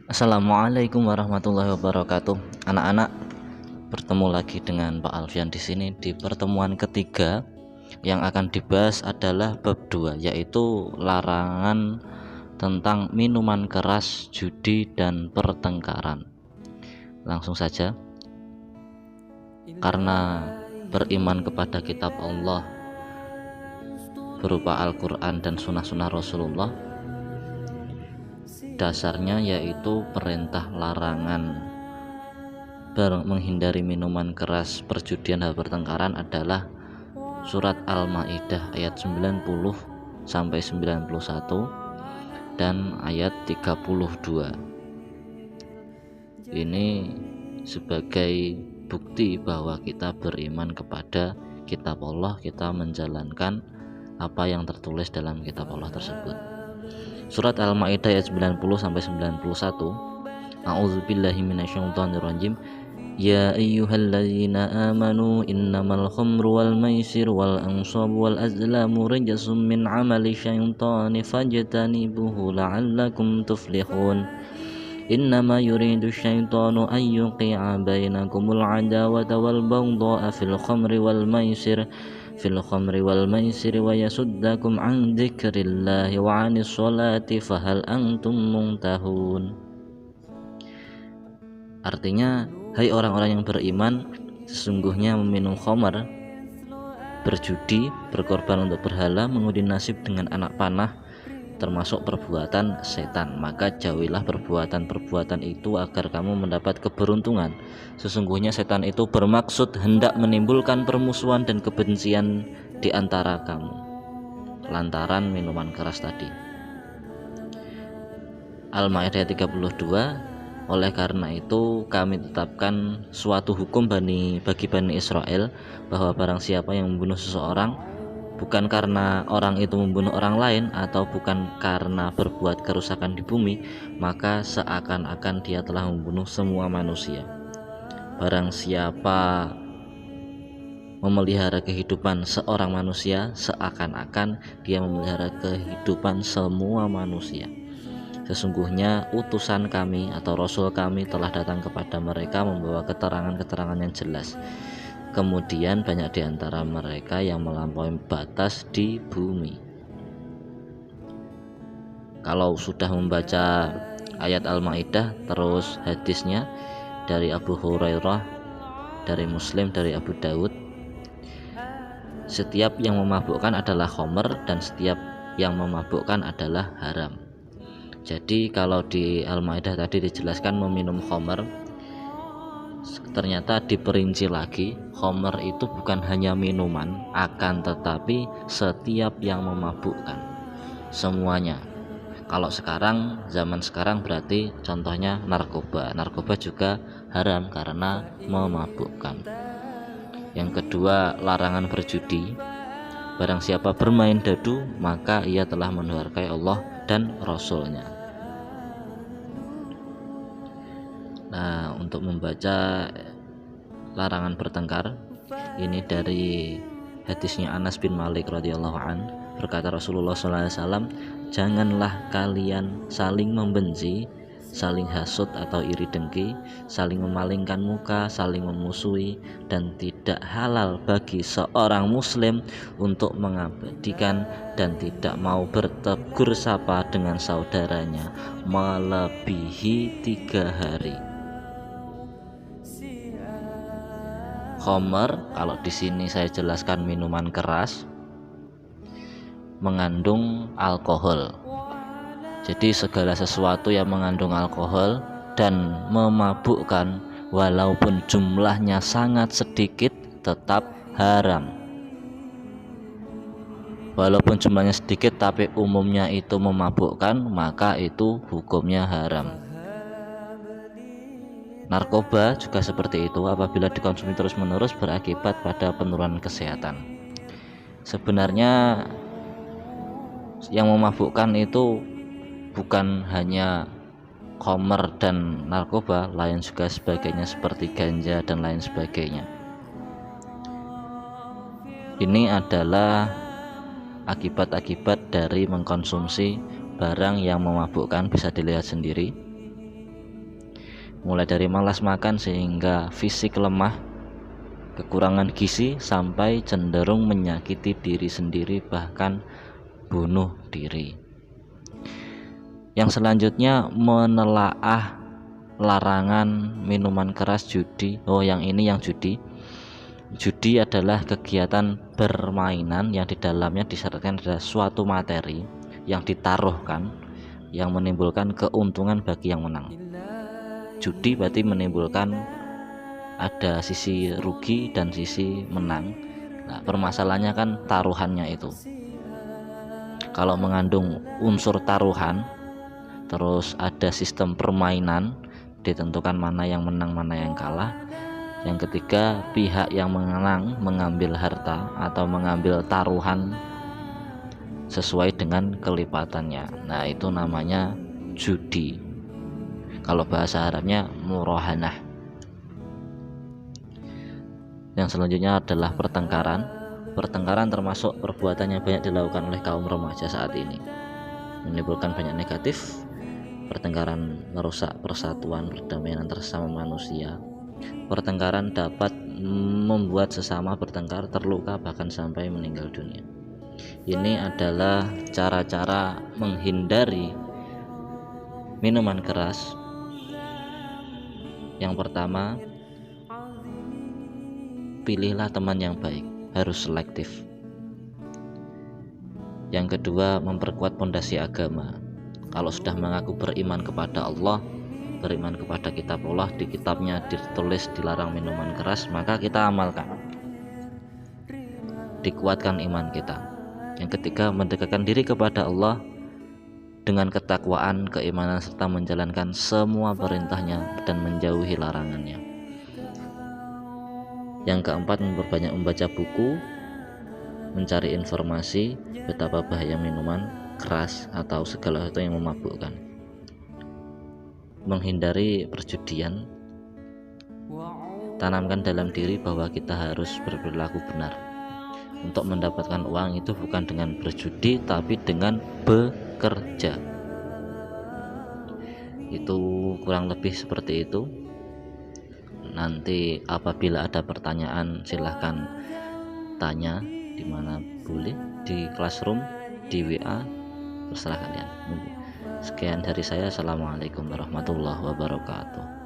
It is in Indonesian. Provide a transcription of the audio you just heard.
Assalamualaikum warahmatullahi wabarakatuh. Anak-anak, bertemu lagi dengan Pak Alfian di sini di pertemuan ketiga. Yang akan dibahas adalah bab 2, yaitu larangan tentang minuman keras, judi dan pertengkaran. Langsung saja. Karena beriman kepada kitab Allah berupa Al-Quran dan sunnah-sunnah Rasulullah, dasarnya yaitu perintah larangan menghindari minuman keras, perjudian dan pertengkaran adalah surat Al-Maidah ayat 90 sampai 91 dan ayat 32. Ini sebagai bukti bahwa kita beriman kepada kitab Allah, kita menjalankan apa yang tertulis dalam kitab Allah tersebut. Surat Al-Maidah ayat 90 sampai 91. A'udzubillahi minasyaitonirrajim. Ya ayyuhalladzina amanu innamal khamru wal maisir wal ansabu wal azlamu rijsum min amali syaitani fajtanibuhu la'allakum tuflihun. Innama yuridu syaitanu an yuqi'a bainakumul adawata wal baghdha'a fil khamri wal maisir wa yasuddakum an dzikrillahi wa 'anis sholati fahal antum muntahun. Artinya, hai orang-orang yang beriman, sesungguhnya meminum khamar, berjudi, berkorban untuk berhala, mengundi nasib dengan anak panah, termasuk perbuatan setan. Maka jauhilah perbuatan-perbuatan itu agar kamu mendapat keberuntungan. Sesungguhnya setan itu bermaksud hendak menimbulkan permusuhan dan kebencian di antara kamu lantaran minuman keras tadi. Al-Maidah 32. Oleh karena itu kami tetapkan suatu hukum bagi Bani Israel, bahwa barang siapa yang membunuh seseorang bukan karena orang itu membunuh orang lain atau bukan karena berbuat kerusakan di bumi, maka seakan-akan dia telah membunuh semua manusia. Barang siapa memelihara kehidupan seorang manusia, seakan-akan dia memelihara kehidupan semua manusia. Sesungguhnya utusan kami atau Rasul kami telah datang kepada mereka membawa keterangan-keterangan yang jelas. Kemudian banyak di antara mereka yang melampaui batas di bumi. Kalau sudah membaca ayat Al-Maidah, terus hadisnya dari Abu Hurairah, dari Muslim, dari Abu Daud, setiap yang memabukkan adalah khamr dan setiap yang memabukkan adalah haram. Jadi kalau di Al-Maidah tadi dijelaskan meminum khamr, ternyata diperinci lagi, khamr itu bukan hanya minuman, akan tetapi setiap yang memabukkan, semuanya. Kalau sekarang, zaman sekarang berarti contohnya narkoba. Narkoba juga haram karena memabukkan. Yang kedua, larangan berjudi. Barang siapa bermain dadu, maka ia telah mendurhakai Allah dan Rasulnya. Nah, untuk membaca larangan bertengkar, ini dari hadisnya Anas bin Malik radhiyallahu an, berkata Rasulullah SAW, janganlah kalian saling membenci, saling hasut atau iri dengki, saling memalingkan muka, saling memusuhi, dan tidak halal bagi seorang muslim untuk mengabadikan dan tidak mau bertegur sapa dengan saudaranya melebihi 3 hari. Khamr, kalau di sini saya jelaskan minuman keras, mengandung alkohol. Jadi segala sesuatu yang mengandung alkohol dan memabukkan, walaupun jumlahnya sangat sedikit, tetap haram. Walaupun jumlahnya sedikit tapi umumnya itu memabukkan, maka itu hukumnya haram. Narkoba juga seperti itu, apabila dikonsumsi terus-menerus berakibat pada penurunan kesehatan. Sebenarnya yang memabukkan itu bukan hanya khamr dan narkoba, lain juga sebagainya seperti ganja dan lain sebagainya. Ini adalah akibat-akibat dari mengkonsumsi barang yang memabukkan, bisa dilihat sendiri. mulai dari malas makan sehingga fisik lemah, kekurangan gizi, sampai cenderung menyakiti diri sendiri, bahkan bunuh diri. Yang selanjutnya, menelaah larangan minuman keras, judi. Yang ini yang judi. Judi adalah kegiatan permainan yang di dalamnya disyaratkan ada suatu materi yang ditaruhkan yang menimbulkan keuntungan bagi yang menang. Judi berarti menimbulkan ada sisi rugi dan sisi menang. Nah, permasalahannya kan taruhannya itu. Kalau mengandung unsur taruhan, terus ada sistem permainan, ditentukan mana yang menang mana yang kalah. Yang ketiga, pihak yang menang mengambil harta atau mengambil taruhan sesuai dengan kelipatannya. Nah, itu namanya judi. Kalau bahasa Arabnya murahanah. Yang selanjutnya adalah pertengkaran. Pertengkaran termasuk perbuatan yang banyak dilakukan oleh kaum remaja saat ini, menimbulkan banyak negatif. Pertengkaran merusak persatuan perdamaian antar sesama manusia. Pertengkaran dapat membuat sesama bertengkar terluka bahkan sampai meninggal dunia. Ini adalah cara-cara menghindari minuman keras. Yang pertama, pilihlah teman yang baik, harus selektif. Yang kedua, memperkuat pondasi agama. Kalau sudah mengaku beriman kepada Allah, beriman kepada kitab Allah, di kitabnya ditulis dilarang minuman keras, maka kita amalkan, dikuatkan iman kita. Yang ketiga, mendekatkan diri kepada Allah dengan ketakwaan, keimanan, serta menjalankan semua perintahnya dan menjauhi larangannya. Yang keempat, memperbanyak membaca buku, mencari informasi betapa bahaya minuman keras atau segala sesuatu yang memabukkan. Menghindari perjudian. Tanamkan dalam diri bahwa kita harus berperilaku benar. Untuk mendapatkan uang itu bukan dengan berjudi, tapi dengan bekerja. Itu kurang lebih seperti itu. Nanti apabila ada pertanyaan silahkan tanya di mana boleh, di classroom, di WA, terserah kalian. Sekian dari saya. Assalamualaikum warahmatullahi wabarakatuh.